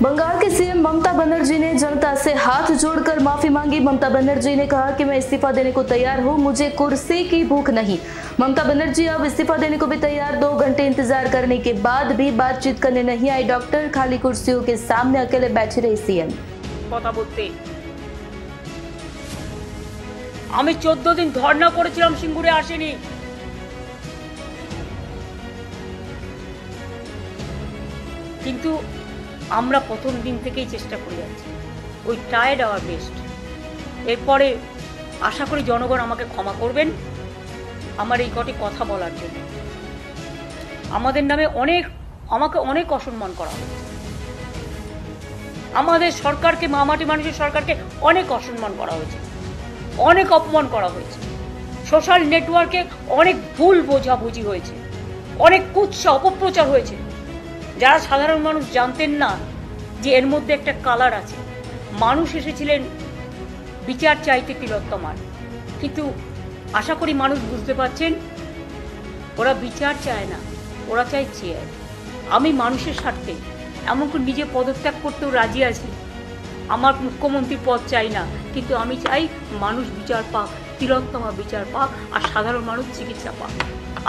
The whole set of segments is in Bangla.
बंगाल के सीएम ममता बनर्जी ने जनता से हाथ जोड़कर माफी मांगी। ममता बनर्जी ने कहा कि मैं इस्तीफा देने को तैयार हूं, मुझे कुर्सी की भूख नहीं। ममता बनर्जी अब इस्तीफा देने को भी तैयार। 2 घंटे इंतजार करने के बाद भी बातचीत करने नहीं आई डॉक्टर। खाली कुर्सियों के सामने अकेले बैठे रहे सीएम। কথা বলতে আমি 14 দিন ধর্ণা করেছিলাম, সিঙ্গুরে আসেনি। কিন্তু আমরা প্রথম দিন থেকেই চেষ্টা করে যাচ্ছি। ওই ট্রাইড আওয়ার বেস্ট। এরপরে আশা করি জনগণ আমাকে ক্ষমা করবেন আমার এই কটি কথা বলার জন্য। আমাদের নামে আমাকে অনেক অসম্মান করা হয়েছে। আমাদের সরকারকে, মামাটি মানুষের সরকারকে অনেক অসম্মান করা হয়েছে, অনেক অপমান করা হয়েছে। সোশ্যাল নেটওয়ার্কে অনেক ভুল বোঝাবুঝি হয়েছে, অনেক কুৎসা অপপ্রচার হয়েছে। যারা সাধারণ মানুষ জানতেন না যে এর মধ্যে একটা কালার আছে। মানুষ এসেছিলেন বিচার চাইতে তিলোত্তমার, কিন্তু আশা করি মানুষ বুঝতে পারছেন ওরা বিচার চায় না, ওরা চায় চেয়ার। আমি মানুষের স্বার্থে এমনকি নিজে পদত্যাগ করতেও রাজি আছি। আমার মুখ্যমন্ত্রীর পদ চাই না, কিন্তু আমি চাই মানুষ বিচার পাক, তিলোত্তমা বিচার পাক, আর সাধারণ মানুষ চিকিৎসা পাক।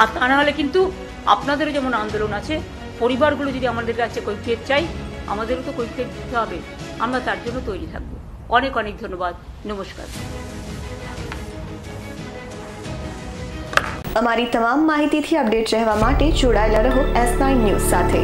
আর তা না হলে কিন্তু আপনাদেরও যেমন আন্দোলন আছে, পরিবারগুলো যদি আমাদের কাছে কৈফিয়ত চাই, আমাদেরও তো কৈফিয়ত দিতে হবে। আমরা তার জন্য তৈরি থাকবো। অনেক অনেক ধন্যবাদ। নমস্কার। અમારી તમામ માહિતીથી અપડેટ રહેવા માટે જોડાયેલા રહો S9 ન્યૂઝ સાથે।